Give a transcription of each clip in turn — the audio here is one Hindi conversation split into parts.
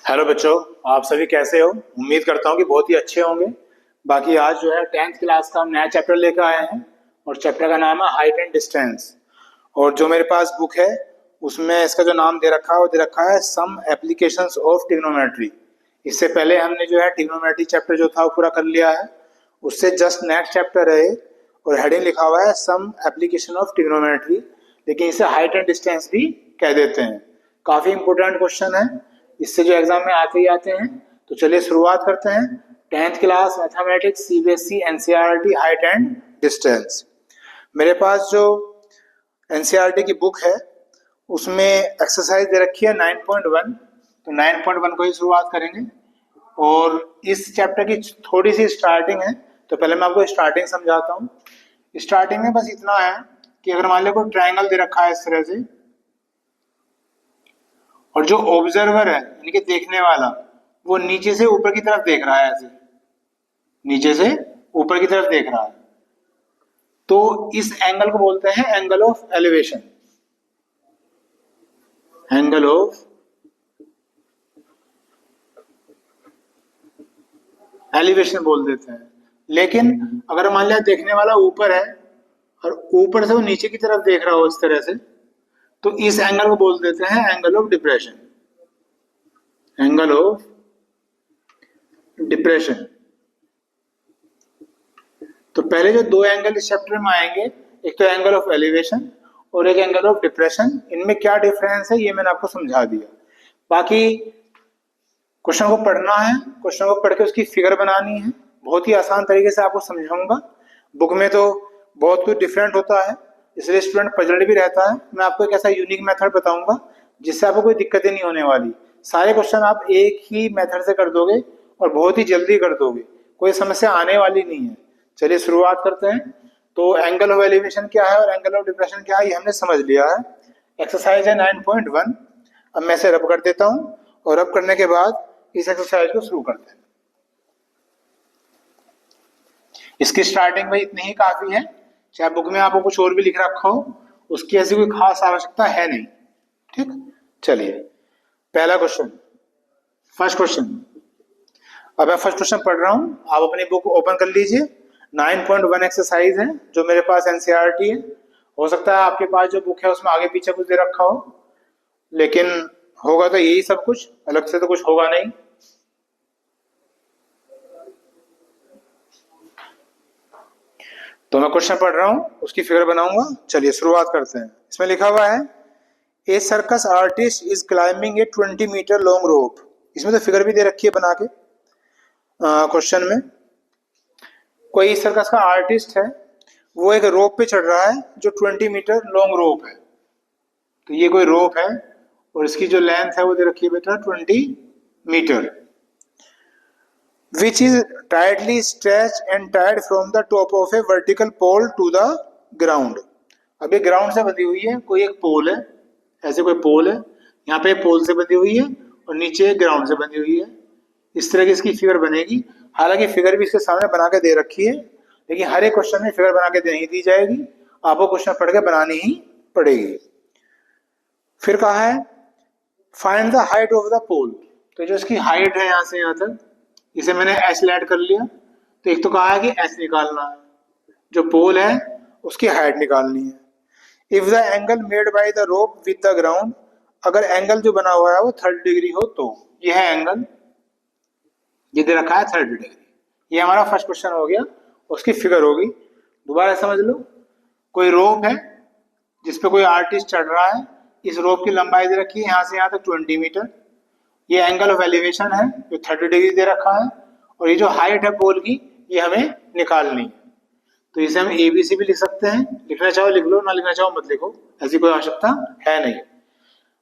हेलो बच्चों, आप सभी कैसे हो? उम्मीद करता हूँ कि बहुत ही अच्छे होंगे। बाकी आज जो है 10th क्लास का हम नया चैप्टर लेकर आए हैं और चैप्टर का नाम है हाइट एंड डिस्टेंस। और जो मेरे पास बुक है उसमें इसका जो नाम दे रखा है वो दे रखा है सम एप्लीकेशंस ऑफ ट्रिग्नोमेट्री। इससे पहले हमने जो है ट्रिग्नोमेट्री चैप्टर जो था वो पूरा कर लिया है। उससे जस्ट नेक्स्ट चैप्टर है और हेडिंग लिखा हुआ है सम एप्लीकेशन ऑफ ट्रिग्नोमेट्री, लेकिन इसे हाइट एंड डिस्टेंस भी कह देते हैं। काफी इंपॉर्टेंट क्वेश्चन है, इससे जो एग्जाम में आते ही आते हैं। तो चलिए शुरुआत करते हैं। 10th class mathematics CBSE NCERT height and distance. मेरे पास जो एनसीईआरटी की बुक है उसमें एक्सरसाइज दे रखी है 9.1। तो 9.1 को ही शुरुआत करेंगे और इस चैप्टर की थोड़ी सी स्टार्टिंग है। तो पहले मैं आपको स्टार्टिंग समझाता हूँ। स्टार्टिंग में बस इतना है कि अगर मान लो कोई ट्रायंगल दे रखा है इस तरह से, और जो ऑब्जर्वर है यानी कि देखने वाला वो नीचे से ऊपर की तरफ देख रहा है, ऐसे नीचे से ऊपर की तरफ देख रहा है, तो इस एंगल को बोलते हैं angle of elevation. Angle of elevation बोल देते हैं। लेकिन अगर मान लिया देखने वाला ऊपर है और ऊपर से वो नीचे की तरफ देख रहा हो इस तरह से, तो इस एंगल को बोल देते हैं angle of depression. Angle of depression. तो पहले जो दो एंगल इस चैप्टर में आएंगे, एक तो एंगल ऑफ एलिवेशन और एक एंगल ऑफ डिप्रेशन, इनमें क्या डिफरेंस है ये मैंने आपको समझा दिया। बाकी क्वेश्चन को पढ़ना है, क्वेश्चन को पढ़ के उसकी फिगर बनानी है। बहुत ही आसान तरीके से आपको समझाऊंगा। बुक में तो बहुत कुछ डिफरेंट होता है, इसलिए स्टूडेंट पजल्ड भी रहता है। मैं आपको एक ऐसा यूनिक मेथड बताऊंगा जिससे आपको कोई दिक्कतें नहीं होने वाली। सारे क्वेश्चन आप एक ही मेथड से कर दोगे और बहुत ही जल्दी कर दोगे, कोई समस्या आने वाली नहीं है। चलिए शुरुआत करते हैं। तो एंगल ऑफ एलिवेशन क्या है और एंगल ऑफ डिप्रेशन क्या है ये हमने समझ लिया है। एक्सरसाइज है 9.1। अब मैं इसे रब कर देता हूँ और रब करने के बाद इस एक्सरसाइज को शुरू करते हैं। इसकी स्टार्टिंग में इतनी ही काफी है, चाहे बुक में आपको कुछ और भी लिख रखा हो, उसकी ऐसी कोई खास आवश्यकता है नहीं। ठीक, चलिए पहला क्वेश्चन, फर्स्ट क्वेश्चन। अब मैं फर्स्ट क्वेश्चन पढ़ रहा हूं, आप अपनी बुक ओपन कर लीजिए। 9.1 एक्सरसाइज है जो मेरे पास एनसीईआरटी है। हो सकता है आपके पास जो बुक है उसमें आगे पीछे कुछ दे रखा हो, लेकिन होगा तो यही सब कुछ, अलग से तो कुछ होगा नहीं। तो मैं क्वेश्चन पढ़ रहा हूं, उसकी फिगर बनाऊंगा। चलिए शुरुआत करते हैं। इसमें लिखा हुआ है a circus artist is climbing a 20 meter long rope. इसमें तो फिगर भी दे रखी है बना के क्वेश्चन में। कोई सर्कस का आर्टिस्ट है, वो एक रोप पे चढ़ रहा है जो 20 मीटर लॉन्ग रोप है। तो ये कोई रोप है और इसकी जो लेंथ है वो दे रखी है बेटा 20 metre, which is tightly stretched and tied from the top of a vertical pole to the ground। अब ये ग्राउंड से बंधी हुई है, कोई एक पोल है, ऐसे कोई पोल है, यहाँ पे पोल से बंधी हुई है और नीचे ग्राउंड से बंधी हुई है। इस तरह की इसकी फिगर बनेगी। हालांकि फिगर भी इसके सामने बना के दे रखी है, लेकिन हर एक क्वेश्चन में फिगर बना के नहीं दी जाएगी, आपको क्वेश्चन पढ़ के बनानी ही पड़ेगी। फिर कहा है find the height of the pole. तो जो इसकी हाइट है यहाँ से यहाँ तक, इसे मैंने एच ऐड कर लिया। तो एक तो कहा है कि एच निकालना है, जो पोल है उसकी हाइट निकालनी है। If the angle made by the rope with the ground, अगर एंगल जो बना हुआ है वो 30 डिग्री हो तो यह है एंगल, ये दे रखा है 30 डिग्री। ये हमारा फर्स्ट क्वेश्चन हो गया, उसकी फिगर होगी। दोबारा समझ लो, कोई रोप है जिसपे कोई आर्टिस्ट चढ़ रहा है, इस रोप की लंबाई दे रखी है यहाँ से यहाँ तक 20 मीटर। ये एंगल ऑफ एलिवेशन है जो 30 डिग्री दे रखा है, और ये जो हाइट है पोल की ये हमें निकालनी है। तो इसे हम एबीसी भी लिख सकते हैं, लिखना चाहो लिख लो, ना लिखना चाहो मत लिखो, ऐसी कोई आवश्यकता है नहीं।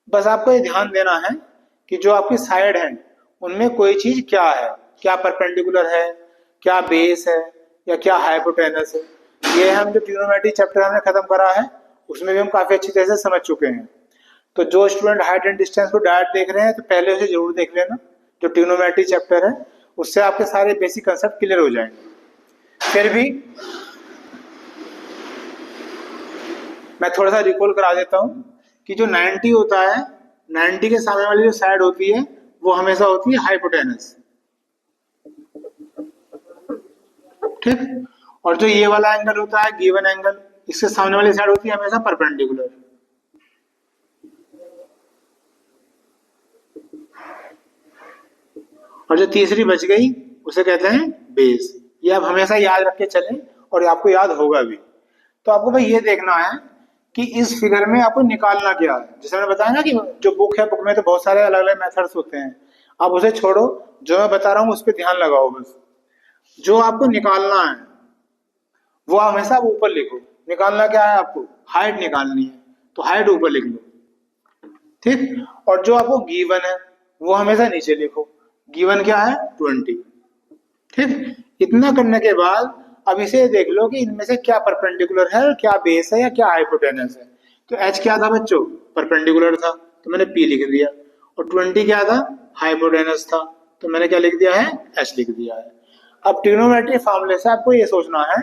बस आपको ये ध्यान देना है कि जो आपकी साइड है उनमें कोई चीज क्या है, क्या परपेंडिकुलर है, क्या बेस है, या क्या हाइपोटेनस है। ये हम जो ट्रिग्नोमेट्री चैप्टर हमने खत्म करा है उसमें भी हम काफी अच्छी तरह से समझ चुके हैं। तो जो स्टूडेंट हाइट एंड डिस्टेंस को डायरेक्ट देख रहे हैं तो पहले उसे जरूर देख लेना, जो ट्रिग्नोमेट्री चैप्टर है, उससे आपके सारे बेसिक कंसेप्ट क्लियर हो जाएंगे। फिर भी मैं थोड़ा सा रिकॉल करा देता हूं कि जो 90 होता है, 90 के सामने वाली जो साइड होती है वो हमेशा होती है हाइपोटेनस, ठीक। और जो ये वाला एंगल होता है गिवन एंगल, इसके सामने वाली साइड होती है हमेशा परपेंडिकुलर। और जो तीसरी बच गई उसे कहते हैं बेस। ये आप हमेशा याद रख के चलें और आपको याद होगा भी। तो आपको भाई ये देखना है कि इस फिगर में आपको निकालना क्या है। जैसे मैंने बताया ना कि जो बुक है, बुक में तो बहुत सारे अलग अलग मेथड्स होते हैं, आप उसे छोड़ो, जो मैं बता रहा हूँ उस पर ध्यान लगाओ बस। जो आपको निकालना है वो हमेशा आप ऊपर लिखो। निकालना क्या है आपको, हाइट निकालनी है, तो हाइट ऊपर लिख लो, ठीक। और जो आपको गिवन है वो हमेशा नीचे लिखो। गिवन क्या है 20, ठीक। इतना करने के बाद अब इसे देख लो कि इनमें से क्या परपेंडिकुलर है और क्या बेस है या क्या हाइपोटेनस है। तो एच क्या था बच्चों, परपेंडिकुलर था, तो मैंने पी लिख दिया। और 20 क्या था, हाइपोटेनस था, तो मैंने क्या लिख दिया है, एच लिख दिया है। अब ट्रिग्नोमेट्री फॉर्मूले से आपको ये सोचना है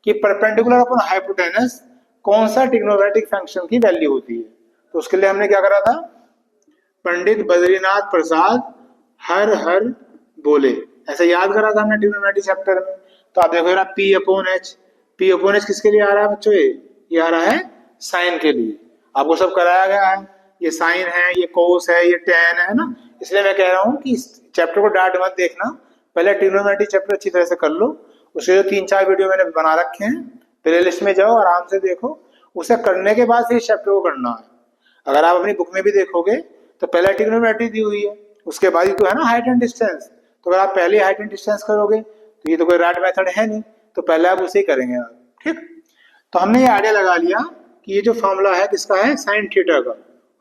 कि परपेंडिकुलर अपॉन हाइपोटेनस कौन सा ट्रिग्नोमेट्रिक फंक्शन की वैल्यू होती है। तो उसके लिए हमने क्या करा था, पंडित बद्रीनाथ प्रसाद हर हर बोले, ऐसे याद करा था हमने ट्रिग्नोमेट्री चैप्टर में। तो आप देखो P upon H, P upon H किसके लिए आ रहा है बच्चों, ये आ रहा है साइन के लिए। आपको सब कराया गया है, ये साइन है, ये कोस है, ये टेन है ना। इसलिए मैं कह रहा हूँ कि इस चैप्टर को डांट मत देखना, पहले ट्रिग्नोमेट्री चैप्टर अच्छी तरह से कर लो। उसके जो 3-4 वीडियो मैंने बना रखे हैं, प्ले लिस्ट में जाओ आराम से देखो, उसे करने के बाद फिर चैप्टर को करना है। अगर आप अपनी बुक में भी देखोगे तो पहले ट्रिग्नोमेट्री दी हुई है, उसके बाद ही तो है ना हाइट एंड डिस्टेंस। तो अगर आप पहले हाइट एंड डिस्टेंस करोगे तो ये तो कोई राइट मेथड है नहीं, तो पहले आप उसे ही करेंगे आप, ठीक। तो हमने ये आइडिया लगा लिया कि ये जो फॉर्मूला है किसका है, साइन थीटा का।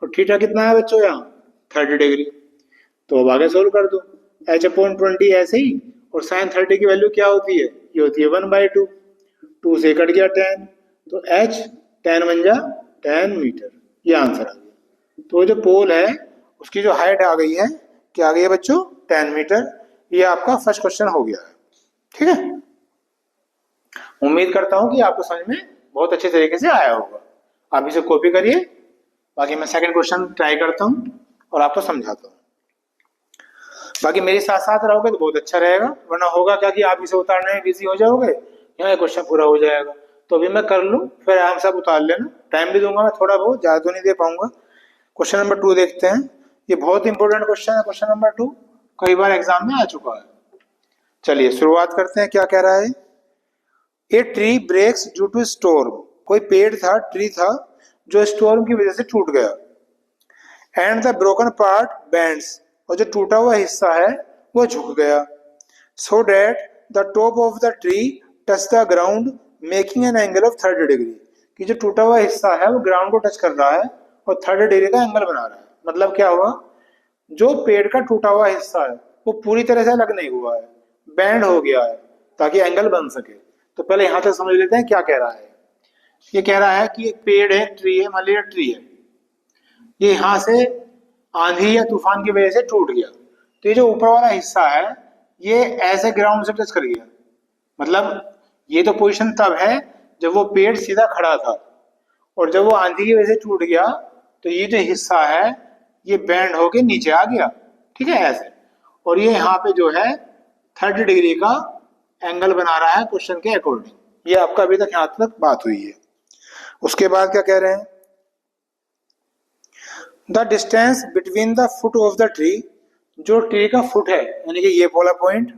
और थीटा कितना है बच्चों यहाँ 30 डिग्री। तो अब आगे सोल्व कर दो, एच अपॉन 20 ऐसे ही, और साइन 30 की वैल्यू क्या होती है, ये होती है 1/2, 2 से कट गया 10, तो एच 10 बन जा 10 मीटर, ये आंसर आ गया। तो जो पोल है उसकी जो हाइट आ गई है, क्या आ गई है बच्चों, 10 मीटर। ये आपका फर्स्ट क्वेश्चन हो गया है, ठीक है। उम्मीद करता हूं कि आपको समझ में बहुत अच्छे तरीके से आया होगा। आप इसे कॉपी करिए, बाकी मैं सेकंड क्वेश्चन ट्राई करता हूं और आपको समझाता हूं। बाकी मेरे साथ साथ रहोगे तो बहुत अच्छा रहेगा, वरना होगा क्या कि आप इसे उतारने में बिजी हो जाओगे, यहाँ क्वेश्चन पूरा हो जाएगा। तो अभी मैं कर लूँ फिर आराम से आप उतार लेना, टाइम भी दूंगा मैं थोड़ा बहुत, ज्यादा तो नहीं दे पाऊंगा। क्वेश्चन नंबर 2 देखते हैं, ये बहुत इंपॉर्टेंट क्वेश्चन है क्वेश्चन नंबर 2, कई बार एग्जाम में आ चुका है। चलिए शुरुआत करते हैं, क्या कह रहा है। A tree breaks due to storm, कोई पेड़ था, ट्री था जो स्टॉर्म की वजह से टूट गया। And the broken part bends, और जो टूटा हुआ हिस्सा है वो झुक गया। So that the top of the tree touch the ground making an angle of 30 degree, कि जो टूटा हुआ हिस्सा है वो ग्राउंड को टच कर रहा है और 30 डिग्री का एंगल बना रहा है। मतलब क्या हुआ, जो पेड़ का टूटा हुआ हिस्सा है वो पूरी तरह से अलग नहीं हुआ है, बैंड हो गया है ताकि एंगल बन सके। तो पहले यहां तक समझ लेते हैं क्या कह रहा है। ये कह रहा है कि एक पेड़ है, ट्री है, मान लीजिए ट्री है, ये यहां से आंधी या तूफान की वजह से टूट गया। तो ये जो ऊपर वाला हिस्सा है ये ऐसे ग्राउंड से टच कर गया। मतलब ये तो पोजीशन तब है जब वो पेड़ सीधा खड़ा था, और जब वो आंधी की वजह से टूट गया तो ये जो हिस्सा है ये बैंड होके नीचे आ गया, ठीक है ऐसे। और ये यहाँ पे जो है 30 डिग्री का एंगल बना रहा है क्वेश्चन के अकॉर्डिंग। ये आपका अभी तक यहाँ तक बात हुई है। उसके बाद क्या कह रहे हैं, the distance between the foot of the tree, जो ट्री का फुट है यानी कि ये वाला point,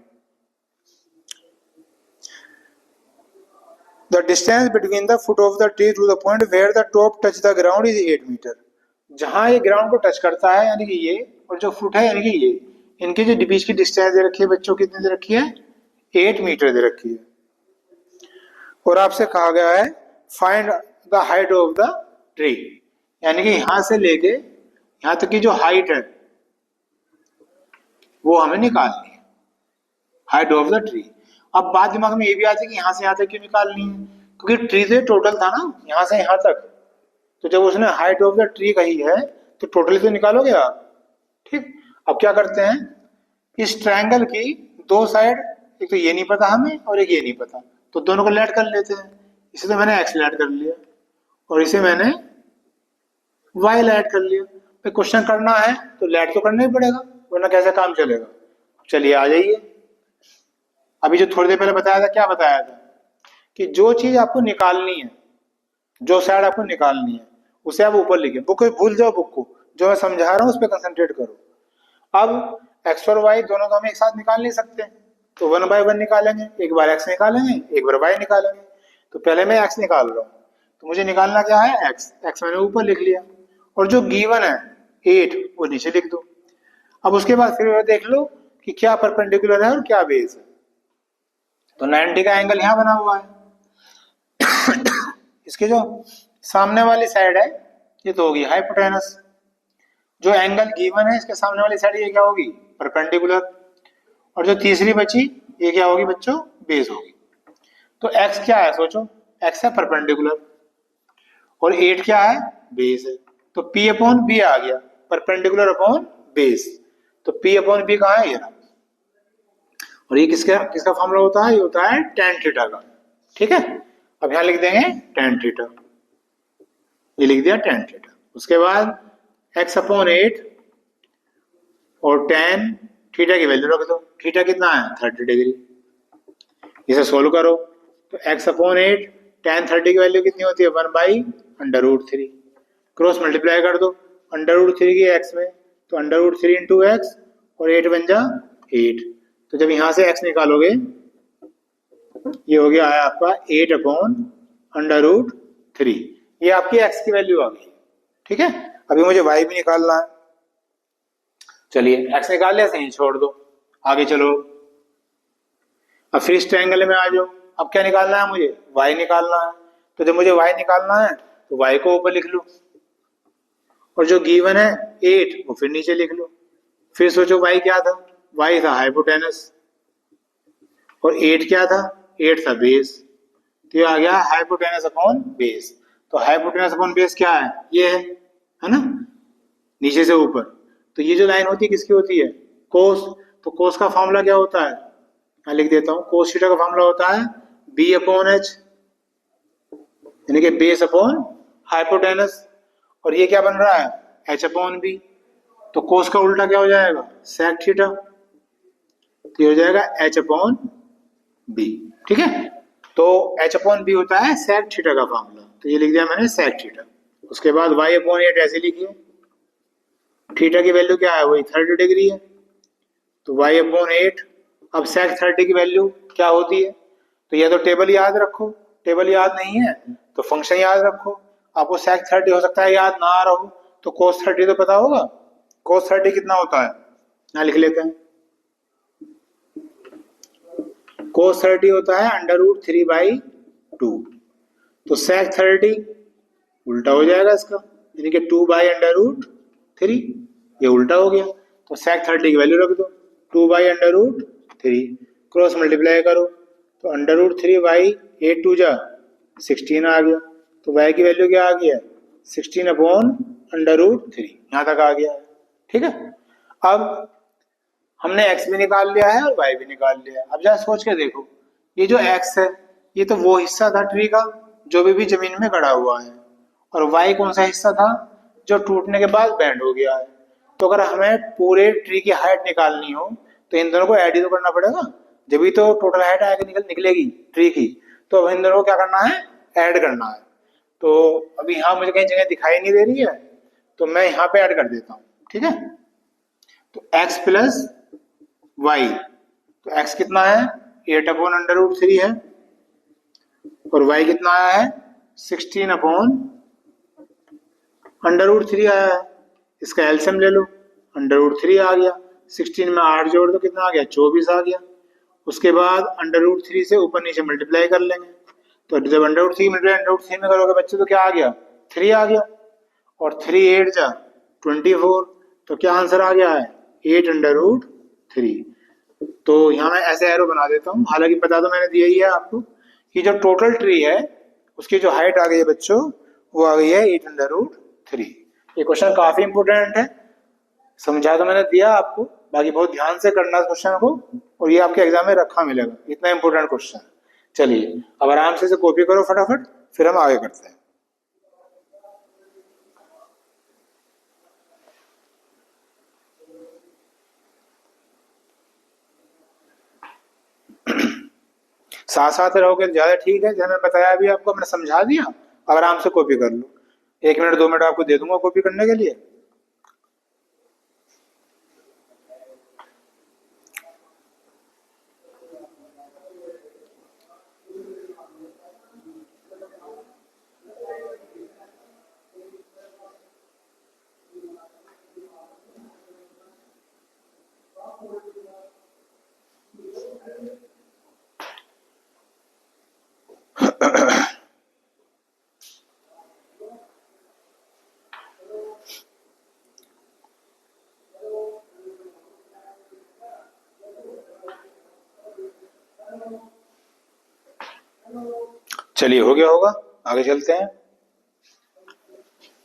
the distance between the foot of the tree to the point where the top touch the ground is 8 metre. जहां ये ग्राउंड को टच करता है यानी कि ये, और जो फुट है यानी कि ये, इनके जो बीच की डिस्टेंस दे रखी है बच्चों, कितनी दे रखी है, 8 मीटर दे रखी है। और आपसे कहा गया है find the height of the tree, यानी कि यहां से लेके यहां तक की जो हाइट है वो हमें निकालनी है, हाइट ऑफ द ट्री। अब बात दिमाग में ये भी आती है कि यहाँ से यहाँ तक क्यों निकालनी है, क्योंकि ट्री से टोटल था ना यहाँ से यहाँ तक, तो जब उसने हाइट ऑफ द ट्री कही है तो टोटली तो निकालोगे आप, ठीक। अब क्या करते हैं, इस ट्रायंगल की दो साइड, एक तो ये नहीं पता हमें और एक ये नहीं पता, तो दोनों को लेट कर लेते हैं। इसे तो मैंने एक्स लेट कर लिया और इसे मैंने वाई लेट कर लिया। फिर क्वेश्चन करना है तो लेट तो करना ही पड़ेगा, वरना कैसे काम चलेगा। चलिए आ जाइए। अभी जो थोड़ी देर पहले बताया था, क्या बताया था कि जो चीज आपको निकालनी है, जो साइड आपको निकालनी है, उसे आप ऊपर लिखे। बुक भूल जाओ, बुक को, जो मैं समझा रहा हूँ उस पर कंसंट्रेट करो। अब एक्स और वाई दोनों तो हम एक साथ निकाल नहीं सकते, तो 1/1 निकालेंगे, एक बार एक्स निकालेंगे एक बार वाई निकालेंगे। तो पहले मैं एक्स निकाल रहा हूँ, तो मुझे निकालना क्या है, एक्स। एक्स मैंने ऊपर लिख लिया, और जो गिवन है 8 वो नीचे लिख दो। अब उसके बाद फिर देख लो कि क्या परपेंडिकुलर है और क्या बेस है। तो 90 का एंगल यहाँ बना हुआ है, इसके जो सामने वाली साइड है ये तो होगी हाइपोटेनस। जो एंगल गिवन है इसके सामने वाली साइड ये क्या होगी, परपेंडिकुलर। और जो तीसरी बची ये क्या होगी बच्चों, बेस होगी। तो x क्या है सोचो, x है परपेंडिकुलर, और 8 क्या है, बेस है। तो P अपॉन बी आ गया, परपेंडिकुलर अपॉन बेस। तो P अपॉन बी कहाँ है, ये रहा। और ये किसका किसका फॉर्मूला होता है, ये होता है tan थीटा का। ठीक है, अब यहां लिख देंगे tan थीटा, ये लिख दिया tan थीटा। उसके बाद x अपॉन 8 और tan थीटा की वैल्यू रख दो। थीटा कितना है, 30 डिग्री। इसे सोल्व करो तो x अपॉन 8 tan 30 की वैल्यू कितनी होती है, 1/√3। क्रॉस मल्टीप्लाई कर दो √3 की x में, तो √3 इंटू एक्स, और 8 बन जा 8। तो जब यहां से x निकालोगे ये हो गया है आपका 8 अपॉन √3। ये आपकी x की वैल्यू आ गई। ठीक है, अभी मुझे y भी निकालना है। चलिए x निकाल लिया, सही छोड़ दो, आगे चलो। अब फिर इस ट्रायंगल में आ जाओ। अब क्या निकालना है मुझे, y निकालना है। तो जब मुझे y निकालना है तो y को ऊपर लिख लो, और जो गिवन है 8 वो फिर नीचे लिख लो। फिर सोचो y क्या था, y था हाइपोटेनस, और 8 क्या था, 8 था बेस। तो ये आ गया हाइपोटेनस अपॉन बेस। तो हाइपोटेनस अपॉन बेस क्या है, ये है ना, नीचे से ऊपर। तो ये जो लाइन होती है किसकी होती है, कोस। तो कोस का फॉर्मूला क्या होता है, मैं लिख देता हूं। कोस थीटा का फॉर्मूला होता है b अपॉन h, यानी कि बेस अपॉन हाइपोटेनस। और ये क्या बन रहा है, h अपॉन b। तो कोस का उल्टा क्या हो जाएगा, सेक थीटा। तो ये हो जाएगा h अपॉन b। ठीक है, तो h अपॉन b होता है सेक थीटा का फॉर्मूला। तो ये लिख दिया मैंने सेक थीटा। उसके बाद y अपॉन 8 ऐसे लिखिए, थीटा की वैल्यू क्या है, वही 30 डिग्री है। तो y अपॉन 8, अब सेक 30 की वैल्यू क्या होती है, तो ये तो टेबल याद रखो। टेबल याद नहीं है तो फंक्शन याद रखो। आपको सेक 30 हो सकता है याद ना आ रहा हो, तो कोस 30 तो पता होगा। कोस 30 कितना होता है, यहाँ लिख लेते हैं। कोस 30 होता है √3/2। तो सेक 30 उल्टा हो जाएगा इसका, यानी कि 2/√3, ये उल्टा हो गया। तो सेक 30 की वैल्यू रख दो, 2/√3। क्रॉस मल्टीप्लाई करो तो √3/8 2 जा 16 आ गया। तो y की वैल्यू क्या आ गया, 16 अपॉन √3। यहाँ तक आ गया है। ठीक है, अब हमने x भी निकाल लिया है और y भी निकाल लिया है। अब जरा सोच के देखो, ये जो x है ये तो वो हिस्सा था ट्री का जो भी जमीन में गड़ा हुआ है, और y कौन सा हिस्सा था जो टूटने के बाद बैंड हो गया है। तो अगर हमें पूरे ट्री की हाइट निकालनी हो तो इन दोनों को ऐड ही तो करना पड़ेगा, जब भी तो टोटल हाइट आगे निकलेगी ट्री की। तो अब इन दोनों को क्या करना है, ऐड करना है। तो अभी यहाँ मुझे कहीं जगह दिखाई नहीं दे रही है, तो मैं यहाँ पे ऐड कर देता हूँ। ठीक है, तो x प्लस वाई, तो x कितना है 8 अपॉन √3 है, और y कितना आया है 16 अपॉन √3 आया है। इसका एलसीएम ले लो, √3 आ गया, 16 में 8 जोड़ दो कितना आ गया, 24 आ गया। उसके बाद √3 से ऊपर नीचे मल्टीप्लाई कर लेंगे। तो जब √3 √3 में करोगे बच्चे तो क्या आ गया, 3 आ गया, और 3 8 जा 24। तो क्या आंसर आ गया है 8 √3। तो यहाँ मैं ऐसे एरो बना देता हूँ, हालांकि पता तो मैंने दिया ही है आपको कि जो टोटल ट्री है उसकी जो हाइट आ गई है बच्चों वो आ गई है 8 √3। ये क्वेश्चन काफी इंपोर्टेंट है, समझा तो मैंने दिया आपको, बाकी बहुत ध्यान से करना इस क्वेश्चन को, और ये आपके एग्जाम में रखा मिलेगा, इतना इंपोर्टेंट क्वेश्चन। चलिए अब आराम से कॉपी करो फटाफट, फिर हम आगे करते हैं। साथ साथ रहोगे तो ज्यादा ठीक है। जैसे मैंने बताया अभी आपको, मैंने समझा दिया, अब आराम से कॉपी कर लो। 1 मिनट 2 मिनट आपको दे दूंगा कॉपी करने के लिए। चलिए हो गया होगा, आगे चलते हैं।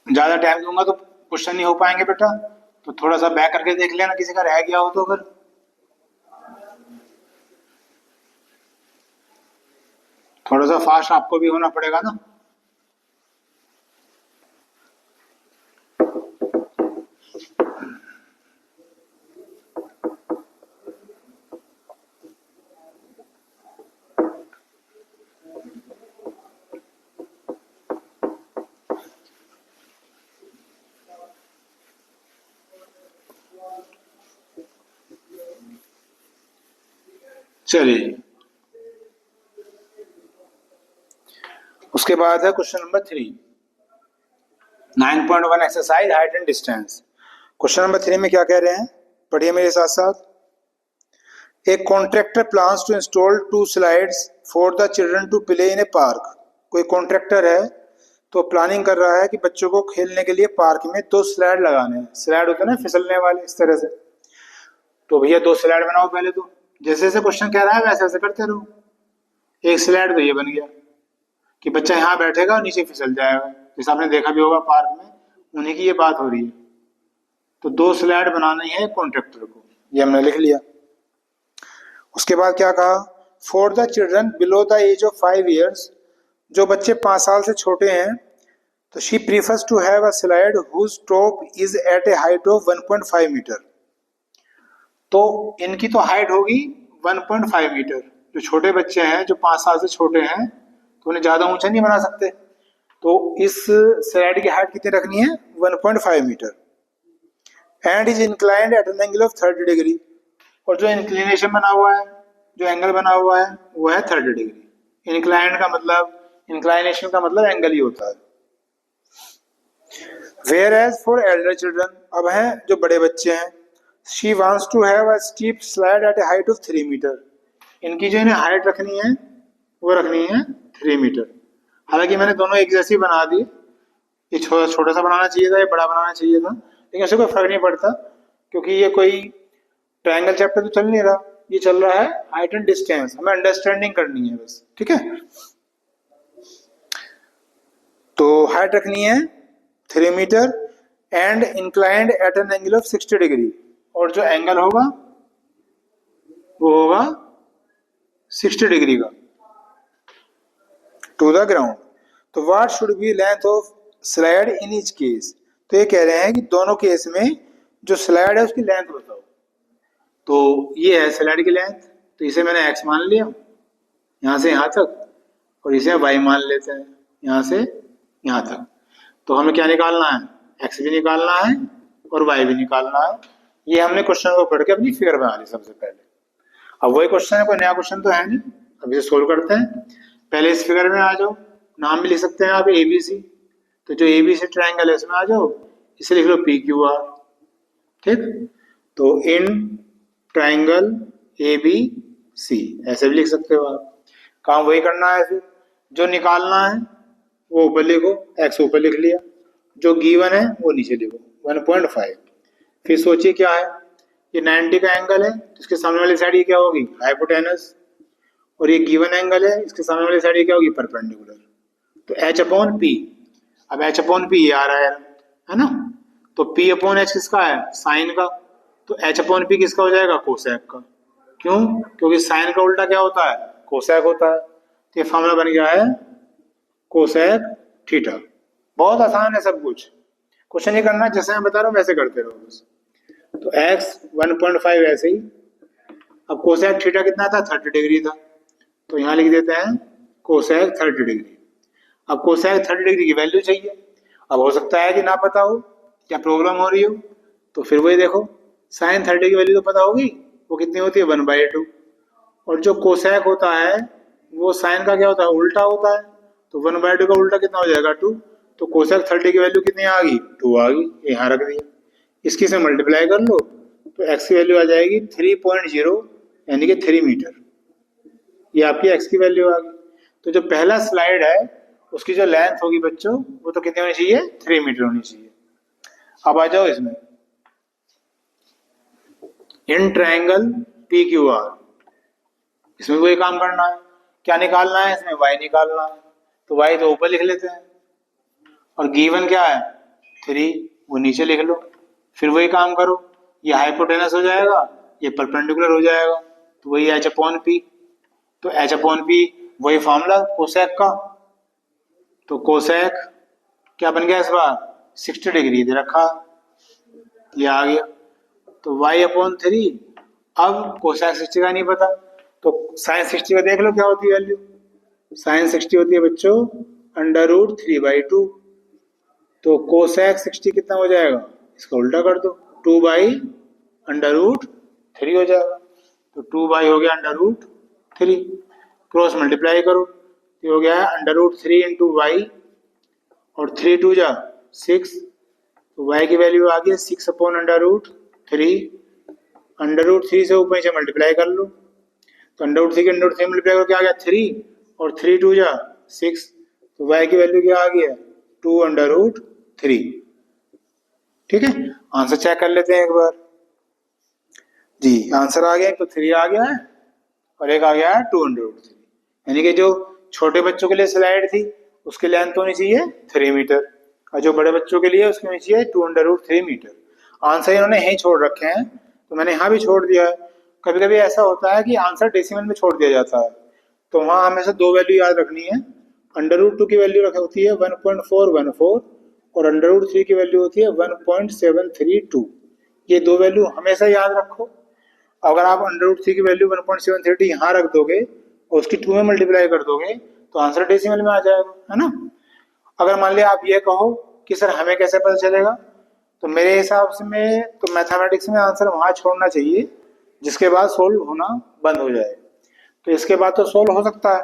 ज्यादा टाइम दूंगा तो क्वेश्चन नहीं हो पाएंगे बेटा, तो थोड़ा सा बैक करके देख लेना किसी का रह गया हो तो। अगर थोड़ा सा फास्ट आपको भी होना पड़ेगा ना। चलिए, उसके बाद है question number 3, 9.1 exercise height and distance. Question number 3 में क्या कह रहे हैं, पढ़िए मेरे साथ साथ। एक contractor plans to install 2 slides for the children to play in a park. कोई कॉन्ट्रैक्टर है तो प्लानिंग कर रहा है कि बच्चों को खेलने के लिए पार्क में 2 स्लाइड लगाने हैं। स्लाइड होते हैं ना फिसलने वाले, इस तरह से। तो भैया 2 स्लाइड बनाओ पहले तो। जैसे जैसे क्वेश्चन कह रहा है वैसे वैसे करते रहो। एक स्लाइड तो ये बन गया कि बच्चा यहाँ बैठेगा और नीचे फिसल जाएगा, जैसे आपने देखा भी होगा पार्क में, उन्हीं की ये बात हो रही है। तो 2 स्लाइड बनानी है कॉन्ट्रैक्टर को, ये हमने लिख लिया। उसके बाद क्या कहा, for the children below the age of 5 years, जो बच्चे 5 साल से छोटे हैं, तो she prefers to have a slide whose top is at a height of 1.5 metre. तो इनकी तो हाइट होगी 1.5 मीटर। जो छोटे बच्चे हैं, जो 5 साल से छोटे हैं, तो उन्हें ज्यादा ऊंचा नहीं बना सकते। तो इस स्लाइड की हाइट कितनी रखनी है, 1.5 metre. And is inclined at an angle of 30 degree, और जो इंक्लिनेशन बना हुआ है, जो एंगल बना हुआ है, वो है 30 डिग्री। इंक्लाइंड का मतलब, इंक्लाइनेशन का मतलब एंगल ही होता है। Whereas for elder children, अब हैं जो बड़े बच्चे हैं, she wants to have a steep slide at a height of 3 metre. इनकी जो इन्हें हाइट रखनी है वो रखनी है 3 मीटर। हालांकि मैंने दोनों एक जैसी बना दी, ये छोटा सा बनाना चाहिए था, ये बड़ा बनाना चाहिए था, लेकिन उससे कोई फर्क नहीं पड़ता, क्योंकि ये कोई ट्रायंगल चैप्टर तो चल नहीं रहा, ये चल रहा है हाइट एंड डिस्टेंस। हमें अंडरस्टैंडिंग करनी है बस, ठीक है। तो हाइट रखनी है 3 metre and inclined at an angle of 60 degree, और जो एंगल होगा वो होगा 60 डिग्री का टू द ग्राउंड। तो what should be length of slide in each case, तो ये कह रहे हैं कि दोनों केस में जो स्लाइड है उसकी लेंथ बताओ। तो ये है स्लाइड की लेंथ, तो इसे मैंने x मान लिया यहाँ से यहाँ तक, और इसे y मान लेते हैं यहाँ से यहाँ तक। तो हमें क्या निकालना है, x भी निकालना है और y भी निकालना है। ये हमने क्वेश्चन को पढ़ के अपनी फिगर बना ली सबसे पहले। अब वही क्वेश्चन है, कोई नया क्वेश्चन तो है नहीं। अब इसे सोल्व करते हैं। पहले इस फिगर में आ जाओ, नाम भी लिख सकते हैं आप ABC। तो जो ABC ट्रायंगल है इसमें आ जाओ, इसे लिख लो PQR, ठीक। तो इन ट्रायंगल ABC ऐसे भी लिख सकते हो आप। काम वही करना है, फिर जो निकालना है वो ऊपर लिखो, x ऊपर लिख लिया, जो गिवन है वो नीचे लिखो 1.5। फिर सोचिए क्या है, ये 90 का एंगल है, तो इसके सामने वाली साइड ये क्या होगी, हाइपोटेनस, और ये गिवन एंगल है, इसके सामने वाली साइड ये क्या होगी, परपेंडिकुलर। तो H/P, अब H/P ये आ रहा है ना, तो P/H किसका है, साइन का, तो H/P किसका हो जाएगा, कोसेक का। क्यों, क्योंकि साइन का उल्टा क्या होता है, कोसेक होता है। तो ये फॉर्मूला बन गया है कोसेक थीटा। बहुत आसान है सब कुछ, क्वेश्चन ये करना जैसे मैं बता रहा हूँ वैसे करते रहो बस। तो x 1.5 ऐसे ही। अब कोसेक थीटा कितना था, 30 डिग्री था, तो यहाँ लिख देते हैं कोसेक 30 डिग्री। अब कोसेक 30 डिग्री की वैल्यू चाहिए। अब हो सकता है कि ना पता हो, क्या प्रॉब्लम हो रही हो, तो फिर वही देखो, साइन 30 की वैल्यू तो पता होगी, वो कितनी होती है 1/2। और जो कोसेक होता है वो साइन का क्या होता है, उल्टा होता है। तो 1/2 का उल्टा कितना हो जाएगा 2। तो कोसेक 30 की वैल्यू कितनी आ गई 2 आ गई, यहाँ रख दिया। इसकी से मल्टीप्लाई कर लो तो एक्स की वैल्यू आ जाएगी 3.0 यानी कि 3 मीटर। ये आपकी एक्स की वैल्यू आ गई। तो जो पहला स्लाइड है उसकी जो लेंथ होगी बच्चों वो तो कितनी होनी चाहिए 3 मीटर होनी चाहिए। अब आ जाओ इसमें, in triangle P Q R, इसमें कोई काम करना है, क्या निकालना है इसमें, y निकालना है। तो y तो ऊपर लिख लेते हैं और गिवन क्या है 3, वो नीचे लिख लो। फिर वही काम करो, ये हाइपोटेनस हो जाएगा, ये परपेंडिकुलर हो जाएगा, तो वही h/p। तो h/p वही फॉर्मूला कोसेक का। तो कोसेक क्या बन गया इस बार 60 डिग्री दे रखा, ये आ गया। तो y/3। अब कोसेक 60 का नहीं पता तो साइन 60 का देख लो क्या होती है वैल्यू। साइन 60 होती है बच्चों √3/2। तो कोसेक 60 कितना हो जाएगा, इसका उल्टा कर दो, 2/√3 हो जाएगा। तो 2 हो गया √3, क्रॉस मल्टीप्लाई करो, ये हो गया √3 × y और 3 2 जा 6। तो y की वैल्यू आ गई 6/√3। √3 से ऊपर से मल्टीप्लाई कर लो, तो √3 के √3 मल्टीप्लाई करो क्या आ गया 3 और 3 2 जा 6। तो y की वैल्यू क्या आ गई है 2/√3। ठीक है, आंसर चेक कर लेते हैं एक बार। जी आंसर आ गया, तो 3 आ गया है और एक आ गया है 2/√3। यानी कि जो छोटे बच्चों के लिए स्लाइड थी उसकी लेंथ होनी चाहिए 3 मीटर और जो बड़े बच्चों के लिए उसकी होनी चाहिए 2/√3 मीटर। आंसर इन्होंने यहीं छोड़ रखे हैं तो मैंने यहाँ भी छोड़ दिया है। कभी कभी ऐसा होता है कि आंसर डेसिमल में छोड़ दिया जाता है, तो वहाँ हमेशा 2 वैल्यू याद रखनी है। √2 की वैल्यू होती है 1.414 और √3 की वैल्यू होती है 1.732। ये 2 वैल्यू हमेशा याद रखो। अगर आप √3 की वैल्यू 1.732 यहाँ रख दोगे और उसकी 2 में मल्टीप्लाई कर दोगे तो आंसर डेसिमल में आ जाएगा, है ना। अगर मान लिया आप ये कहो कि सर हमें कैसे पता चलेगा, तो मेरे हिसाब से में तो मैथमेटिक्स में आंसर वहाँ छोड़ना चाहिए जिसके बाद सोल्व होना बंद हो जाए। तो इसके बाद तो सोल्व हो सकता है,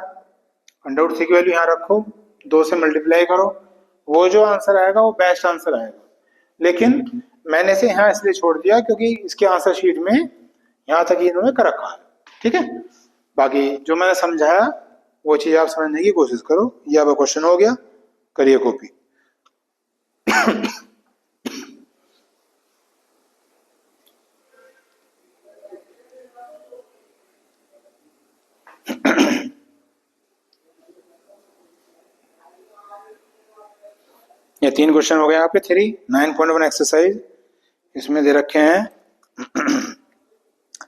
√3 की वैल्यू यहाँ रखो, 2 से मल्टीप्लाई करो, वो जो आंसर आएगा वो बेस्ट आंसर आएगा। लेकिन मैंने इसे यहाँ इसलिए छोड़ दिया क्योंकि इसके आंसर शीट में यहाँ तक इन्होंने कर रखा है। ठीक है, बाकी जो मैंने समझाया वो चीज आप समझने की कोशिश करो। ये आपका क्वेश्चन हो गया, करिए कॉपी। ये 3 क्वेश्चन हो गए आपके 3 9.1 एक्सरसाइज। इसमें दे रखे हैं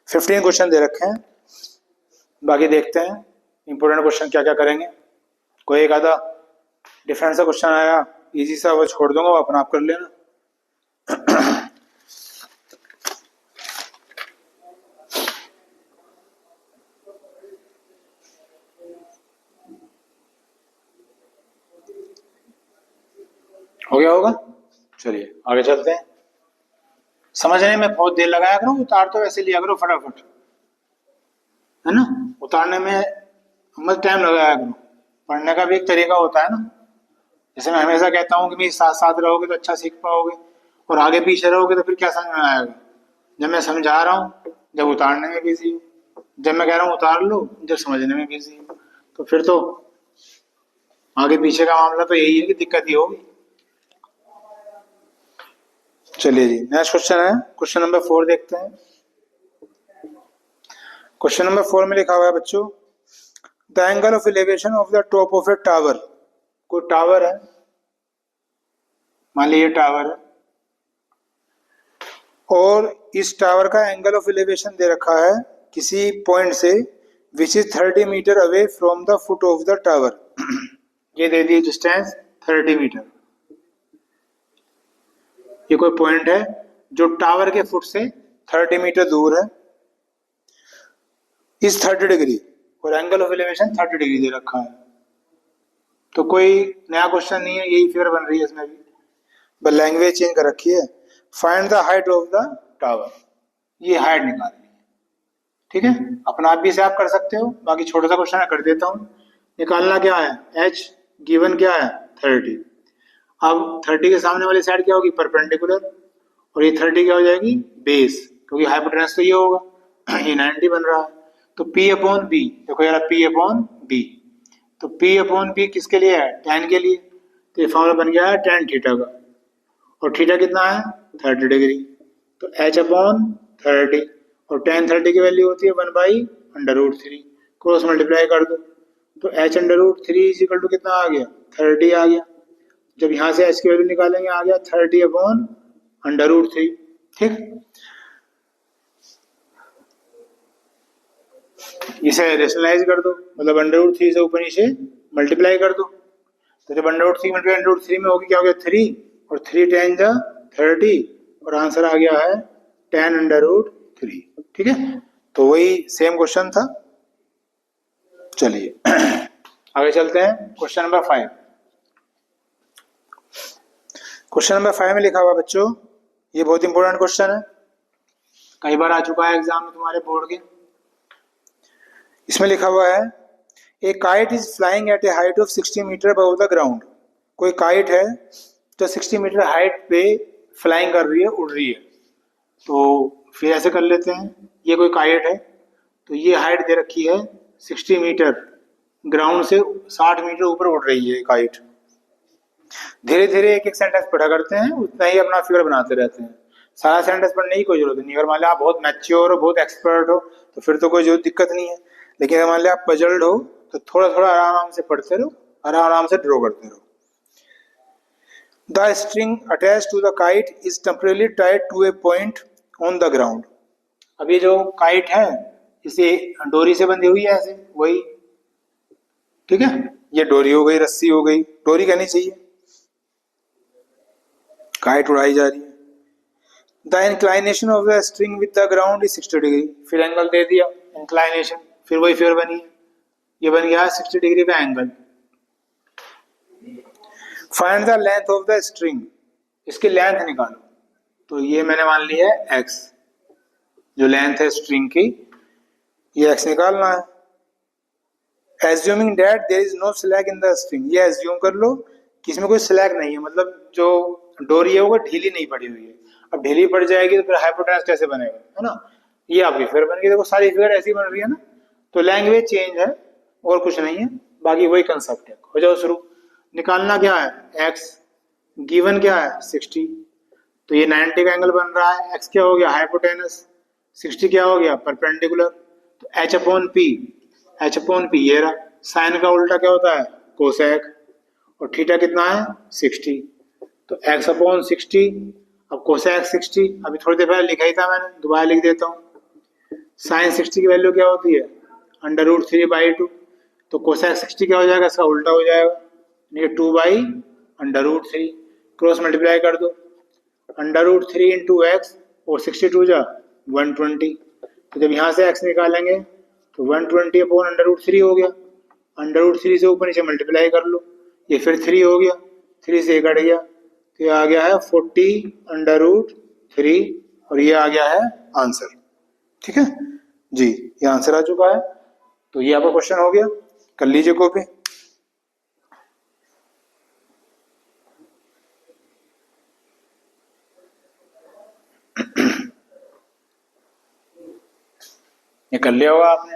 15 क्वेश्चन दे रखे हैं। बाकी देखते हैं इंपोर्टेंट क्वेश्चन क्या क्या करेंगे। कोई एक आधा डिफरेंस का क्वेश्चन आया इजी सा, वो छोड़ दूंगा, वो अपना आप कर लेना। हो गया होगा, चलिए आगे चलते हैं। समझने में बहुत देर लगाया करो, उतार तो वैसे लिया करो फटाफट, है ना। उतारने में मत टाइम लगाया करो, पढ़ने का भी एक तरीका होता है ना। जैसे मैं हमेशा कहता हूँ कि मेरे साथ साथ रहोगे तो अच्छा सीख पाओगे, और आगे पीछे रहोगे तो फिर क्या समझ में आएगा। जब मैं समझा रहा हूँ जब उतारने में बिजी हूँ, जब मैं कह रहा हूँ उतार लो जब समझने में बिजी हूँ, तो फिर तो आगे पीछे का मामला तो यही है कि दिक्कत ही होगी। चलिए जी, नेक्स्ट क्वेश्चन है क्वेश्चन नंबर 4 देखते हैं। क्वेश्चन नंबर 4 में लिखा हुआ है बच्चों, the angle of elevation of the top of A tower. कोई टावर है, मान लीजिए टावर है, और इस टावर का एंगल ऑफ एलिवेशन दे रखा है किसी पॉइंट से which is 30 metre away from the foot of the tower. ये दे दी डिस्टेंस 30 मीटर। ये कोई पॉइंट है जो टावर के फुट से 30 मीटर दूर है। इस 30 डिग्री और एंगल ऑफ एलिवेशन 30 डिग्री दे रखा है। तो कोई नया क्वेश्चन नहीं है, यही फिगर बन रही है इसमें भी, बस लैंग्वेज चेंज कर रखी है। Find the height of the tower, ये हाइट निकालनी है, ठीक है। अपना आप भी इसे आप कर सकते हो, बाकी छोटा सा क्वेश्चन कर देता हूँ। निकालना क्या है, h गिवन क्या है 30। अब 30 के सामने वाली साइड क्या होगी, परपेंडिकुलर, और ये 30 क्या हो जाएगी, बेस, क्योंकि हाइपोटेनस तो ये होगा, ये 90 बन रहा है। तो P अपॉन बी, देखो यार P अपॉन बी, तो P अपॉन बी किसके लिए है, tan के लिए। तो ये फॉर्मूला बन गया है tan थीटा का, और थीटा कितना है 30 डिग्री। तो h अपॉन 30, और tan 30 की वैल्यू होती है 1/√3, क्रॉस मल्टीप्लाई कर दो, तो h √3 इज इक्वल टू कितना आ गया, 30 आ गया। जब यहाँ से h की वैल्यू निकालेंगे आ गया 30 अपॉन √3, ठीक। इसे रेशनलाइज कर दो, मतलब √3 से ऊपर नीचे मल्टीप्लाई कर दो, तो जब √3 मल्टीप्लाई √3 में होगी क्या हो गया 3, और 3 10 जा 30, और आंसर आ गया है tan √3, ठीक है। तो वही सेम क्वेश्चन था। चलिए आगे चलते हैं, क्वेश्चन नंबर 5। क्वेश्चन नंबर 5 में लिखा हुआ बच्चों, ये बहुत इंपॉर्टेंट क्वेश्चन है, कई बार आ चुका है एग्जाम में तुम्हारे बोर्ड के। इसमें लिखा हुआ है a kite is flying at a height of 60 metre above the ground. कोई काइट है जो 60 मीटर हाइट पे फ्लाइंग कर रही है, उड़ रही है। तो फिर ऐसे कर लेते हैं, ये कोई काइट है, तो ये हाइट दे रखी है 60 मीटर, ग्राउंड से 60 मीटर ऊपर उड़ रही है काइट। धीरे धीरे एक एक सेंटेंस पढ़ा करते हैं, उतना ही अपना फिगर बनाते रहते हैं। सारा सेंटेंस पढ़ने की कोई जरूरत नहीं। अगर मान लिया आप बहुत मैच्योर हो, बहुत एक्सपर्ट हो, तो फिर तो कोई जो दिक्कत नहीं है। लेकिन अगर मान लिया आप पजल्ड हो, तो थोड़ा थोड़ा आराम से पढ़ते रहो, आराम से ड्रॉ करते रहो। The string attach to the kite is temporarily tied to a point on the ground. अब ये जो काइट है इसे डोरी से बंधी हुई है ऐसे, वही, ठीक है। ये डोरी हो गई, रस्सी हो गई, डोरी कहनी चाहिए, काइट उड़ाई जा रही है। The inclination of the string with the ground is 60 degree. फिर एंगल दे दिया, इंक्लाइनेशन, फिर वही फिगर बनी है, ये बन गया 60 डिग्री का angle. Find the length of the string, इसकी लेंथ निकालो। तो ये मैंने मान ली है x, जो लेंथ है स्ट्रिंग की, ये x निकालना है। Assuming that there is no slack in the string, ये एज्यूम कर लो कि इसमें कोई स्लैग नहीं है, मतलब जो डोरी है वो ढीली नहीं पड़ी हुई है। अब ढीली पड़ जाएगी तो फिर हाइपोटेनस कैसे बनेगा, है ना। ये आपकी फिगर बन गई, देखो सारी फिगर ऐसी बन रही है ना। तो लैंग्वेज चेंज है और कुछ नहीं है, बाकी वही कंसेप्ट है। हो जाओ शुरू। निकालना क्या है, x, गिवन क्या है 60, तो ये 90 का एंगल बन रहा है। x क्या हो गया, हाइपोटेनस, 60 क्या हो गया, परपेंडिकुलर। तो h अपॉन p, ये रहा। साइन का उल्टा क्या होता है, कोसेक, और थीटा कितना है 60, तो x अपॉन 60। अब कोसेक 60 अभी थोड़ी देर पहले लिखा ही था मैंने, दोबारा लिख देता हूँ। साइन 60 की वैल्यू क्या होती है, √3/2, तो कोसेक 60 क्या हो जाएगा, इसका उल्टा हो जाएगा, ये 2/√3, क्रॉस मल्टीप्लाई कर दो, √3 इंटू x, और 62 जा 120। तो जब यहाँ से x निकालेंगे तो 120 अपॉन √3 हो गया, √3 से ऊपर नीचे मल्टीप्लाई कर लो, ये फिर 3 हो गया, 3 से कट गया, तो ये आ गया है 40√3, और ये आ गया है आंसर, ठीक है जी। ये आंसर आ चुका है। तो ये आपका क्वेश्चन हो गया, कर लीजिए कॉपी। ये कर लिया होगा आपने।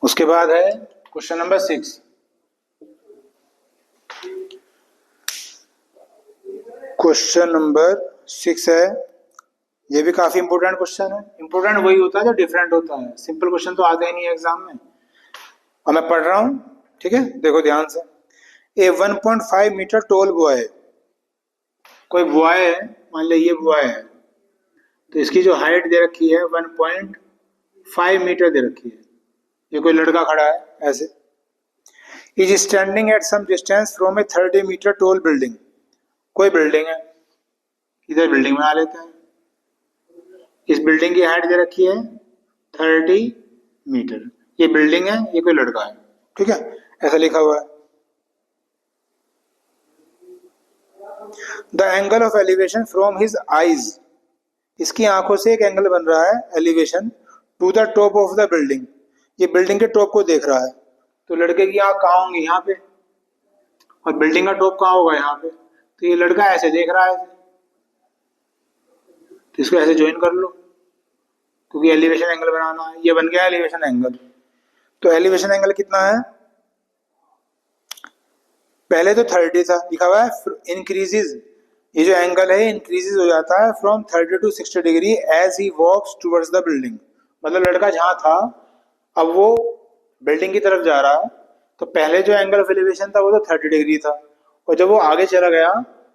उसके बाद है क्वेश्चन नंबर 6। क्वेश्चन नंबर 6 है, ये भी काफी इंपोर्टेंट क्वेश्चन है। इंपोर्टेंट वही होता है जो डिफरेंट होता है, सिंपल क्वेश्चन तो आते ही नहीं है एग्जाम में। और मैं पढ़ रहा हूं, ठीक है, देखो ध्यान से। ए 1.5 मीटर टॉल बॉय है, कोई बॉय है, मान लो ये बॉय है, तो इसकी जो हाइट दे रखी है 1.5 मीटर दे रखी है। ये कोई लड़का खड़ा है ऐसे, is standing at some distance from a 30 metre tall building. कोई बिल्डिंग है, इधर बिल्डिंग बना लेते हैं। इस बिल्डिंग की हाइट दे रखी है 30 मीटर। ये बिल्डिंग है, ये कोई लड़का है, ठीक है, ऐसा लिखा हुआ है। The angle of elevation from his eyes, इसकी आंखों से एक एंगल बन रहा है elevation to the top of the building, ये बिल्डिंग के टॉप को देख रहा है। तो लड़के की आंख कहाँ होंगी, यहाँ पे, और बिल्डिंग का टॉप कहाँ होगा, यहाँ पे। तो ये लड़का ऐसे देख रहा है, तो इसको ऐसे ज्वाइन कर लो, क्योंकि एलिवेशन एंगल बनाना है। ये बन गया एलिवेशन एंगल। तो एलिवेशन एंगल कितना है, पहले तो 30 था, लिखा हुआ है इंक्रीजेज, ये जो एंगल है इंक्रीजेज हो जाता है from 30 to 60 degree as he walks towards the building. मतलब लड़का जहां था अब वो बिल्डिंग की तरफ जा रहा है, तो पहले जो एंगल ऑफ एलिवेशन था वो तो 30 डिग्री था, और जब वो आगे चला गया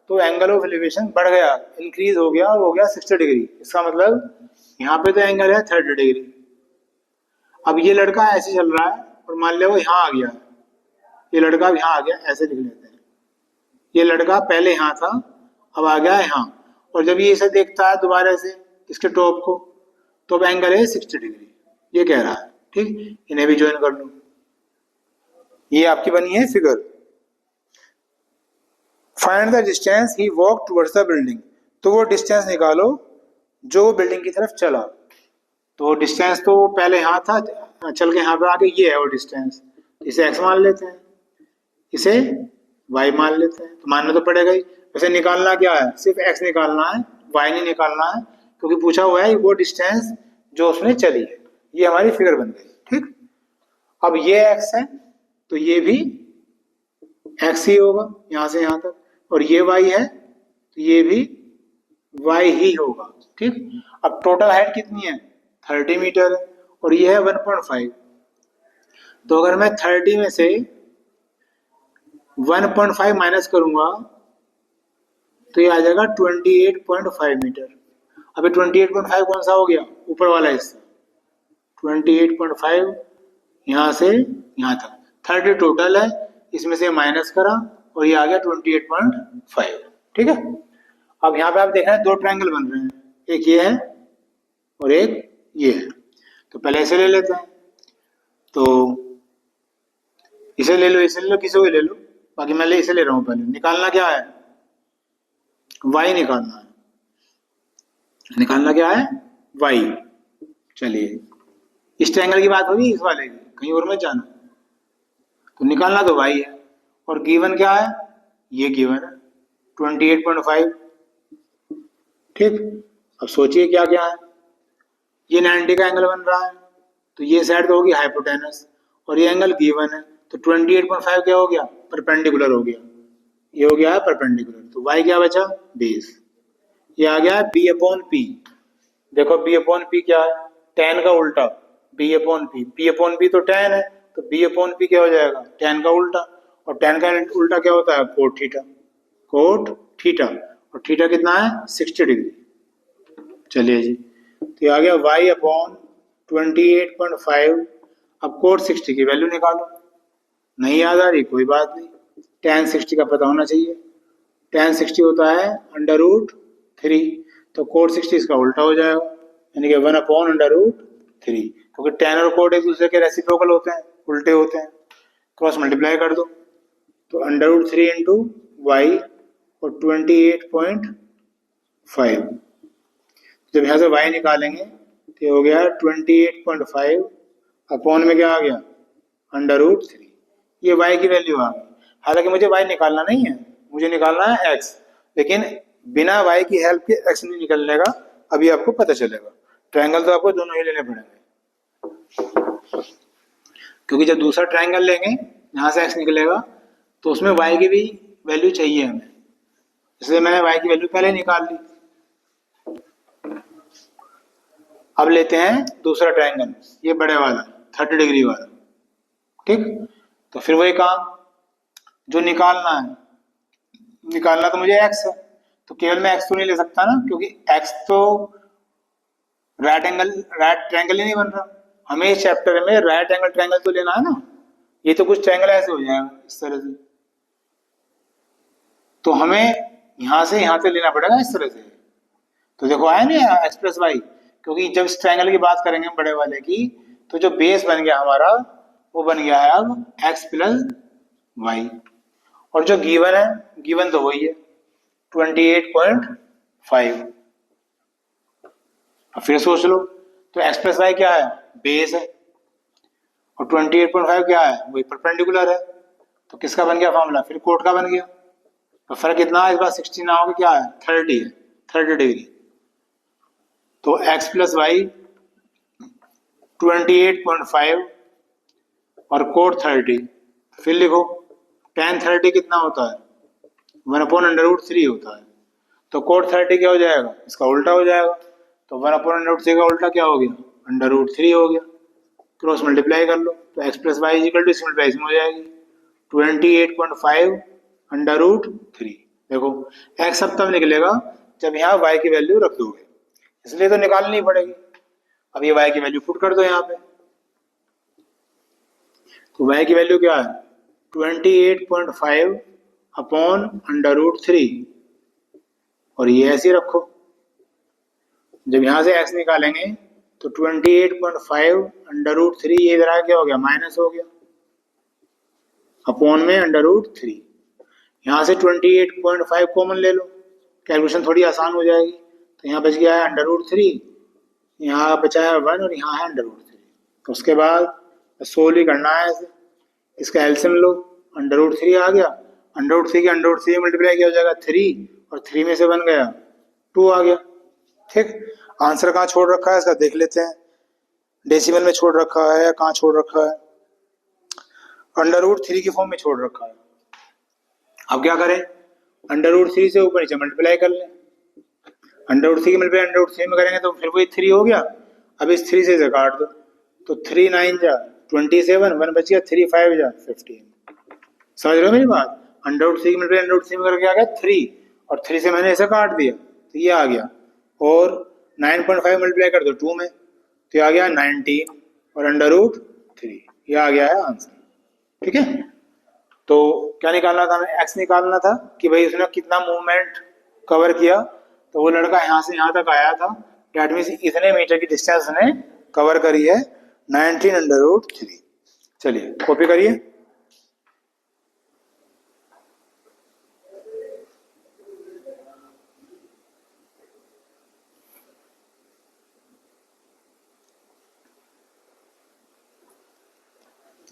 तो एंगल ऑफ एलिवेशन बढ़ गया, इंक्रीज हो गया और हो गया 60 डिग्री। इसका मतलब यहाँ पे तो एंगल है 30 डिग्री। अब ये लड़का ऐसे चल रहा है और मान लिया वो यहाँ आ गया, ये लड़का अब यहाँ आ गया, ऐसे लिख लेते हैं। ये लड़का पहले यहाँ था, अब आ गया यहाँ, और जब ये इसे देखता है दोबारा से इसके टॉप को, तो अब एंगल है 60 डिग्री, ये कह रहा है। ठीक, इन्हें भी ज्वाइन कर लो। ये आपकी बनी है figure. Find the distance he walk towards the building, तो वो डिस्टेंस निकालो जो बिल्डिंग की तरफ चला। तो डिस्टेंस तो पहले यहाँ था, चल के यहाँ पे आके ये है वो डिस्टेंस, इसे x मान लेते हैं, इसे y मान लेते हैं, तो मानना तो पड़ेगा ही। वैसे निकालना क्या है, सिर्फ x निकालना है, y नहीं निकालना है, क्योंकि पूछा हुआ है वो डिस्टेंस जो उसने चली है। ये हमारी फिगर बन गई। ठीक, अब ये x है तो ये भी x ही होगा यहाँ से यहाँ तक, और ये y है तो ये भी y ही होगा। ठीक, अब टोटल हाइट कितनी है, 30 मीटर है, और ये है 1.5। तो अगर मैं 30 में से 1.5 माइनस करूंगा तो ये आ जाएगा 28.5 मीटर। अभी 28.5 कौन सा हो गया, ऊपर वाला हिस्सा, 28.5 यहाँ से यहाँ तक, 30 टोटल है, इसमें से माइनस करा और ये आ गया 28.5। ठीक है, अब यहाँ पे आप देख रहे हैं दो ट्रायंगल बन रहे हैं, एक ये है और एक ये है। तो पहले ऐसे ले लेते हैं, तो इसे ले लो, इसे ले लो, किसी को ले लो, बाकी मैं इसे ले रहा हूँ। पहले निकालना क्या है, y निकालना है, निकालना क्या है, y। चलिए, इस ट्रायंगल की बात होगी, इस वाले की, कहीं और मत जाना। तो निकालना तो y है, और गिवन क्या है, ये गिवन है 28.5। ठीक, अब सोचिए क्या क्या है, ये 90 का एंगल बन रहा है, तो ये साइड तो होगी हाइपोटेनस, और ये एंगल गिवन है, तो 28.5 क्या हो गया, परपेंडिकुलर हो गया, ये हो गया है परपेंडिकुलर। तो y क्या बचा, बेस, ये आ गया b अपॉन p। देखो b अपॉन p क्या है, tan का उल्टा, b upon p, p upon p तो tan है, तो b अपॉन p क्या हो जाएगा, tan का उल्टा, और tan का उल्टा क्या होता है, कोट थीटा, कोट थीटा, और थीटा कितना है, 60 डिग्री। चलिए जी, तो ये आ गया y अपॉन 28.5। अब कोट 60 की वैल्यू निकालो, नहीं याद आ रही कोई बात नहीं, tan 60 का पता होना चाहिए, tan 60 होता है √3, तो कोट 60 इसका उल्टा हो जाएगा, यानी कि 1 अपॉन √3, क्योंकि tan और कोट एक दूसरे के रेसिप्रोकल होते हैं, उल्टे होते हैं, क्रॉस मल्टीप्लाई कर दो, तो √3 इंटू वाई और 28.5। जब यहाँ से y निकालेंगे तो ये हो गया 28.5 अपॉन में क्या आ गया, √3, ये y की वैल्यू आ गई। हालांकि मुझे y निकालना नहीं है, मुझे निकालना है x, लेकिन बिना y की हेल्प के x नहीं निकलने का, अभी आपको पता चलेगा। ट्रायंगल तो आपको दोनों ही लेने पड़ेंगे, क्योंकि जब दूसरा ट्रायंगल लेंगे यहाँ से x निकलेगा तो उसमें y की भी वैल्यू चाहिए हमें, इसलिए मैंने y की वैल्यू पहले निकाल ली। अब लेते हैं दूसरा ट्रायंगल, ये बड़े वाला 30 डिग्री वाला। ठीक, तो फिर वही काम जो निकालना है, निकालना तो मुझे x है, तो केवल मैं x तो नहीं ले सकता ना, क्योंकि x तो राइट ट्रायंगल ही नहीं बन रहा, हमें इस चैप्टर में राइट एंगल ट्रायंगल तो लेना है ना। ये तो कुछ ट्रायंगल ऐसे हो जाएगा इस तरह से, तो हमें यहां से यहां तक लेना पड़ेगा इस तरह से। तो देखो आया नहीं एक्स प्लस वाई, क्योंकि जब इस ट्रायंगल की बात करेंगे हम बड़े वाले की, तो जो बेस बन गया हमारा वो बन गया है अब एक्स प्लस वाई, और जो गिवन है, गिवन तो वही है 28.5। अब फिर सोच लो, तो एक्स प्लस वाई क्या है, बेस है, और 28.5 क्या है, वही परपेंडिकुलर है। तो किसका बन गया फॉर्मूला, फिर कोट का बन गया। तो फर्क कितना है इस बार, 60 ना होगा, क्या है 30 है, 30 डिग्री। तो x प्लस वाई 28.5 और कोट 30, फिर लिखो tan 30 कितना होता है, 1/√3 होता है। तो कोट 30 क्या हो जाएगा, इसका उल्टा हो जाएगा। तो 1/√3 का उल्टा क्या हो गया, √3 हो गया। क्रॉस मल्टीप्लाई कर लो, तो x plus y is equal to इसमें मल्टीप्लाई हो जाएगी 28.5 √3। देखो x अब तब निकलेगा जब यहाँ y की वैल्यू रख दोगे, इसलिए तो निकालनी पड़ेगी। अब ये y की वैल्यू पुट कर दो यहाँ पे, तो y की वैल्यू क्या है 28.5/√3, और ये ऐसे ही रखो। जब यहां से x निकालेंगे तो 28.5 √3, ये इधर आ क्या हो गया, माइनस हो गया, अपॉन में √3। यहां से 28.5 कॉमन ले लो, कैलकुलेशन थोड़ी आसान हो जाएगी। तो यहाँ बच गया है √3, यहाँ बचा है 1 और यहाँ है √3। तो उसके बाद सोल्व ही करना है ऐसे, इसका एलसीएम लो, √3 आ गया, √3 के √3 मल्टीप्लाई किया हो जाएगा 3, और 3 में से बन गया 2 आ गया। ठीक, आंसर कहाँ छोड़ रखा है इसका देख लेते हैं, डेसिमल में छोड़ रखा है या कहाँ छोड़ रखा है, √3 की फॉर्म में छोड़ रखा है। अब क्या करें, √3 से ऊपर नीचे मल्टीप्लाई कर लें, √3 की मल्टीप्लाई √3 में करेंगे तो फिर वही 3 हो गया। अब इस 3 से इसे काट दो, तो 3 9 जा 27, 1 बच गया, 3 5 जा 15। समझ रहे हो मेरी बात, √3 की मल्टीप्लाई √3 में करके आ गया 3, और 3 से मैंने इसे काट दिया तो ये आ गया, और 9.5 मल्टीप्लाई कर दो 2 में तो ये आ गया 19, और √3, ये आ गया है आंसर। ठीक है, तो क्या निकालना था हमें, एक्स निकालना था कि भाई उसने कितना मूवमेंट कवर किया। तो वो लड़का यहाँ से यहाँ तक आया था, डेट मीन्स इतने मीटर की डिस्टेंस उसने कवर करी है, 19 √3। चलिए कॉपी करिए।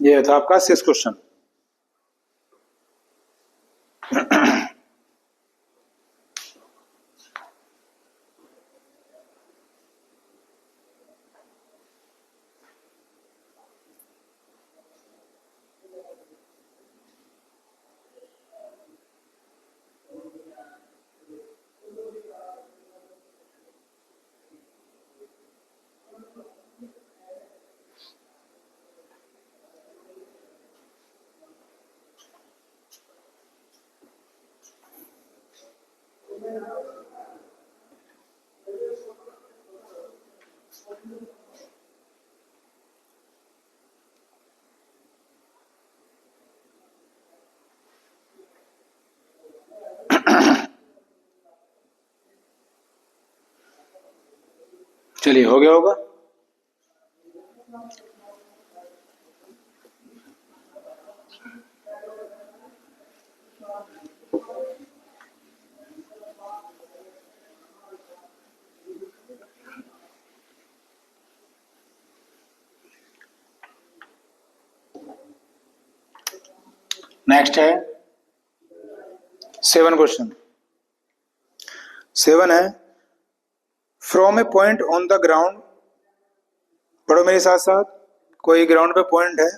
ये था आपका 6 क्वेश्चन। चलिए हो गया होगा। नेक्स्ट है 7 क्वेश्चन। 7 है, from A point on the ground, पढ़ो मेरे साथ साथ, कोई ग्राउंड पे पॉइंट है,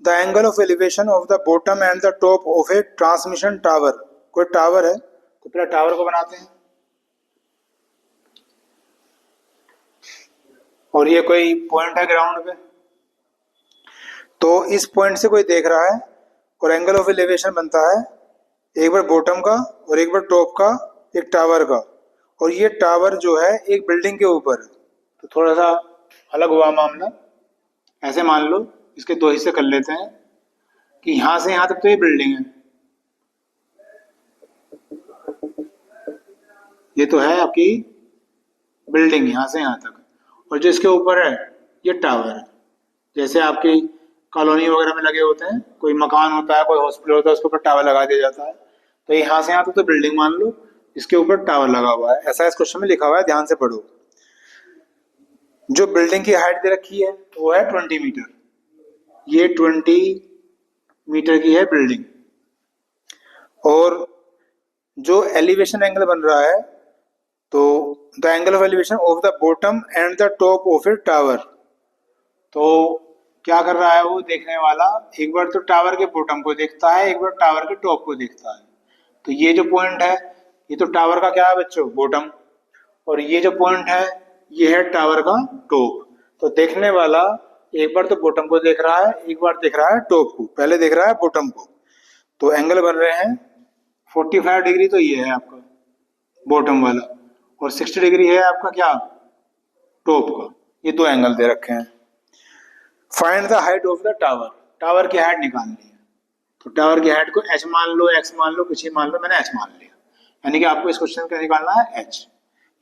the angle of elevation of the bottom and the top of A transmission tower. कोई टावर है, तो पहले टावर को बनाते हैं, और ये कोई पॉइंट है ग्राउंड पे, तो इस पॉइंट से कोई देख रहा है, और एंगल ऑफ एलिवेशन बनता है एक बार बॉटम का और एक बार टॉप का, एक टावर का, और ये टावर जो है एक बिल्डिंग के ऊपर है। तो थोड़ा सा अलग हुआ मामला, ऐसे मान लो इसके 2 हिस्से कर लेते हैं। कि यहां से यहां तक तो ये बिल्डिंग है, ये तो है आपकी बिल्डिंग यहां से यहां तक, और जो इसके ऊपर है ये टावर है। जैसे आपकी कॉलोनी वगैरह में लगे होते हैं, कोई मकान होता है, कोई हॉस्पिटल होता है, उसके ऊपर टावर लगा दिया जाता है। तो यहाँ से यहाँ तक तो बिल्डिंग मान लो, इसके ऊपर टावर लगा हुआ है, ऐसा इस क्वेश्चन में लिखा हुआ है, ध्यान से पढ़ो। जो बिल्डिंग की हाइट दे रखी है वो है 20 मीटर, ये 20 मीटर की है बिल्डिंग। और जो एलिवेशन एंगल बन रहा है, तो the angle of elevation of the bottom and the top of A tower, तो क्या कर रहा है वो देखने वाला, एक बार तो टावर के बॉटम को देखता है, एक बार टावर के टॉप को देखता है। तो ये जो पॉइंट है, ये तो टावर का क्या है बच्चों, बॉटम, और ये जो पॉइंट है ये है टावर का टॉप। तो देखने वाला एक बार तो बॉटम को देख रहा है, एक बार देख रहा है टॉप को, पहले देख रहा है बॉटम को। तो एंगल बन रहे हैं 45 डिग्री, तो ये है आपका बॉटम वाला, और 60 डिग्री है आपका क्या, टॉप का। ये दो एंगल दे रखे हैं। Find the height of the tower, tower की हाइट निकालनी है। तो टावर की हाइट को h मान लो, x मान लो, कुछ ही मान लो, मैंने h मान लिया, यानी कि आपको इस क्वेश्चन का निकालना है h।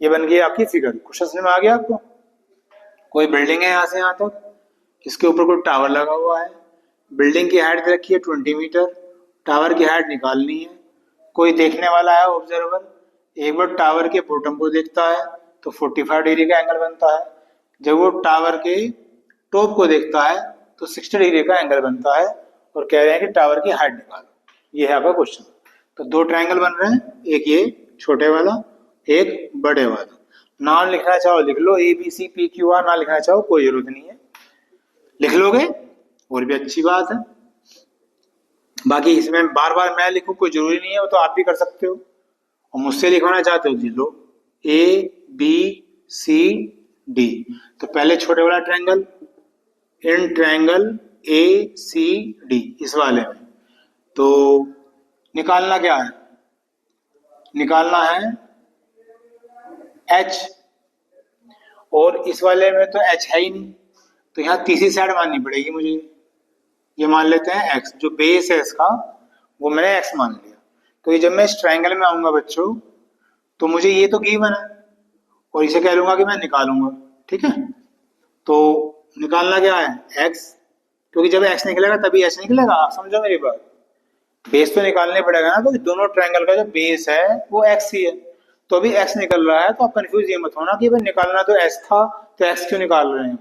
ये बन गई आपकी फिगर। क्वेश्चन समझ में आ गया आपको? कोई बिल्डिंग है यहाँ से यहाँ तक, इसके ऊपर कोई टावर लगा हुआ है, बिल्डिंग की हाइट दे रखी है 20 मीटर, टावर की हाइट निकालनी है। कोई देखने वाला है ऑब्जर्वर, एक बार टावर के बॉटम को देखता है तो 45 डिग्री का एंगल बनता है, जब वो टावर के टॉप को देखता है तो 60 डिग्री का एंगल बनता है, और कह रहे हैं कि टावर की हाइट निकालो। ये है आपका क्वेश्चन। तो दो ट्रायंगल बन रहे हैं, एक ये छोटे वाला, एक बड़े वाला। नाम लिखना चाहो लिख लो, ABCPQR, ना लिखना चाहो कोई जरूरत नहीं है, लिख लोगे और भी अच्छी बात है। बाकी इसमें बार बार मैं लिखूं कोई जरूरी नहीं है, वो तो आप भी कर सकते हो, और मुझसे लिखवाना चाहते हो लिख लो ABCD। तो पहले छोटे वाला ट्रायंगल, इन ट्रायंगल ACD, इस वाले में तो निकालना क्या है, निकालना है H, और इस वाले में तो H है ही नहीं, तो यहाँ तीसरी साइड माननी पड़ेगी मुझे। ये मान लेते हैं x, जो बेस है इसका वो मैंने x मान लिया। तो ये जब मैं इस ट्रायंगल में आऊंगा बच्चों, तो मुझे ये तो गिवन है, और इसे कह लूंगा कि मैं निकालूंगा, ठीक है। तो निकालना क्या है x, क्योंकि जब x निकलेगा तभी h निकलेगा, आप समझो मेरी बात। बेस तो निकालने पड़ेगा ना, क्योंकि दोनों ट्रायंगल का जो बेस है वो x ही है, तो अभी x निकल रहा है। तो आप कंफ्यूज ये मत होना कि भाई निकालना तो s था, तो x क्यों निकाल रहे हैं,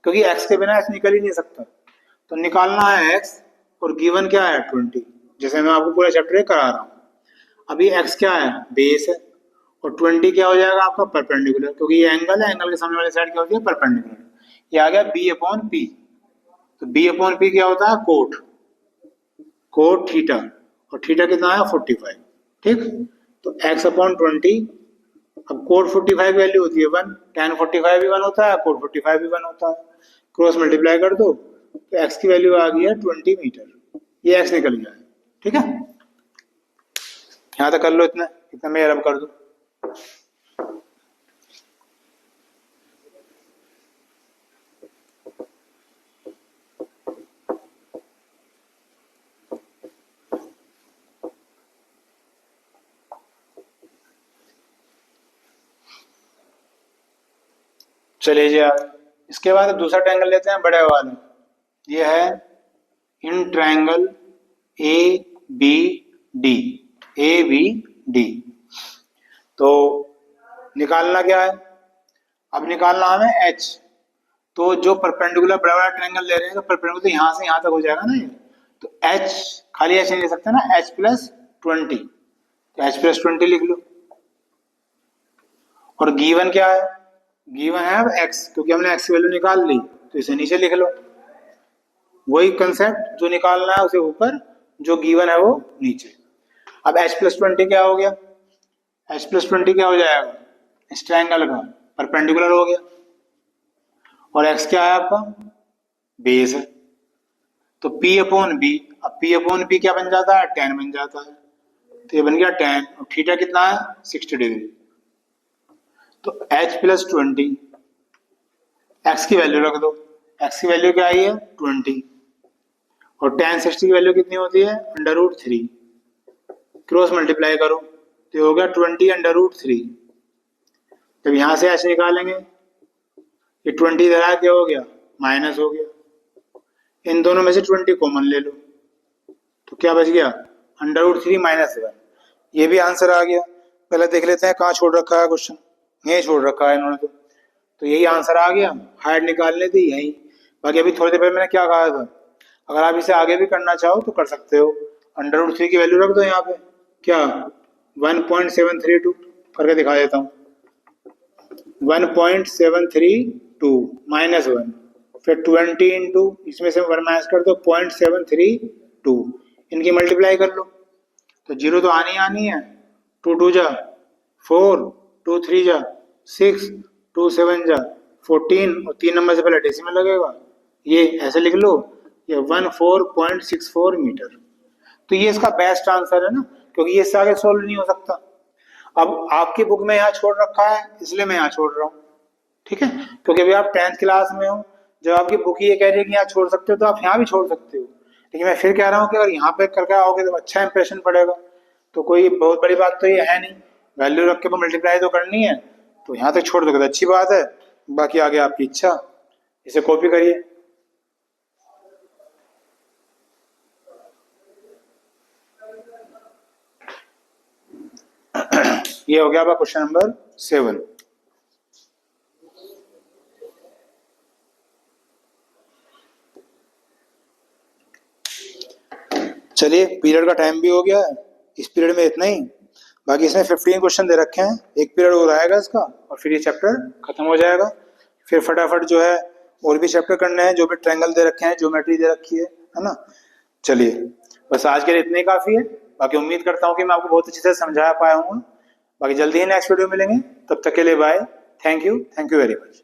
क्योंकि x के बिना s निकल ही नहीं सकता। तो निकालना है x, और गिवन क्या है 20, जैसे मैं आपको पूरा चैप्टर करा रहा हूँ। अभी x क्या है, बेस है, और 20 क्या हो जाएगा आपका, परपेंडिकुलर, क्योंकि ये एंगल है, एंगल के सामने वाली साइड क्या होती है, परपेंडिकुलर। ये आ गया B/P। तो B/P क्या होता है, कोट, कोट थीटा, और थीटा कितना है 45, ठीक। तो x/20, अब कोट 45 वैल्यू होती है 1, tan 45 भी 1 होता है, कोट 45 भी 1 होता है, क्रॉस मल्टीप्लाई कर दो तो x की वैल्यू आ गई है 20 मीटर, ये x निकल गया है, ठीक है। यहां तक कर लो, इतना इतना मैं रब कर दो। चलिए जी आगे। इसके बाद दूसरा ट्रायंगल लेते हैं, बड़े वाला। ये है इन ट्रायंगल ABD। तो निकालना क्या है, अब निकालना हमें H। तो जो परपेंडिकुलर बड़ा बड़ा ट्रायंगल ले रहे हैं, तो परपेंडिकुलर तो यहाँ से यहाँ तक हो जाएगा ना ये। तो H, खाली H नहीं ले सकते ना, H+20, तो H+20 लिख लो। और गिवन क्या है, गिवन है अब x, क्योंकि हमने x की वैल्यू निकाल ली, तो इसे नीचे लिख लो। वही कंसेप्ट, जो निकालना है उसे ऊपर, जो गिवन है वो नीचे। अब H+20 क्या हो गया, H+20 क्या हो जाएगा, इस ट्रायंगल का परपेंडिकुलर हो गया, और x क्या है आपका, बेस है। तो P/B, अब P/B क्या बन जाता है, tan बन जाता है, तो ये बन गया tan, और थीटा कितना है 60 डिग्री। तो H+20, x की वैल्यू रख दो, x की वैल्यू क्या आई है 20, और tan 60 की वैल्यू कितनी होती है, √3। क्रॉस मल्टीप्लाई करो तो हो गया 20√3। जब यहां से ऐसे निकालेंगे, ये 20 इधर आ क्या हो गया, माइनस हो गया। इन दोनों में से 20 कॉमन ले लो तो क्या बच गया, √3 -1। ये भी आंसर आ गया। पहले देख लेते हैं कहाँ छोड़ रखा है क्वेश्चन, यही छोड़ रखा है इन्होंने तो यही आंसर आ गया। हाइट निकालने थी यही। बाकी अभी थोड़ी देर पहले मैंने क्या कहा था, अगर आप इसे आगे भी करना चाहो तो कर सकते हो। √3 की वैल्यू रख दो यहाँ पे, क्या 1.732 करके दिखा देता हूँ। 1.732 -1, फिर 20 इंटू इसमें से 1 माइनस कर दो 0.732, इनकी मल्टीप्लाई कर लो तो जीरो तो आनी है। 2 2 जा 4, 2 3 जा 6, 2 7 जा 14 और 3 नंबर से पहले डेसिमल लगेगा। ये ऐसे लिख लो, ये 14.64 मीटर। तो ये इसका बेस्ट आंसर है ना, क्योंकि ये इससे आगे सोल्व नहीं हो सकता। अब आपकी बुक में यहाँ छोड़ रखा है इसलिए मैं यहाँ छोड़ रहा हूँ, ठीक है, क्योंकि अभी आप 10th क्लास में हो। जब आपकी बुक ये कह रही है कि यहाँ छोड़ सकते हो तो आप यहाँ भी छोड़ सकते हो, लेकिन मैं फिर कह रहा हूँ कि अगर यहाँ पे करके आओगे तो अच्छा इंप्रेशन पड़ेगा। तो कोई बहुत बड़ी बात तो ये है नहीं, वैल्यू रख के मल्टीप्लाई तो करनी है, तो यहाँ तक छोड़ दोगे तो अच्छी बात है, बाकी आगे आपकी इच्छा। इसे कॉपी करिए। ये हो गया आपका क्वेश्चन नंबर 7। चलिए पीरियड का टाइम भी हो गया है, इस पीरियड में इतना ही। बाकी इसमें 15 क्वेश्चन दे रखे हैं, एक पीरियड और आएगा इसका और फिर ये चैप्टर खत्म हो जाएगा। फिर फटाफट जो है और भी चैप्टर करने हैं, जो भी ट्रायंगल दे रखे हैं, ज्योमेट्री दे रखी है ना। चलिए बस आज के लिए इतने ही काफी है। बाकी उम्मीद करता हूँ कि मैं आपको बहुत अच्छे से समझा पाया हूँ। बाकी जल्दी ही नेक्स्ट वीडियो मिलेंगे, तब तक के लिए bye. Thank you very much.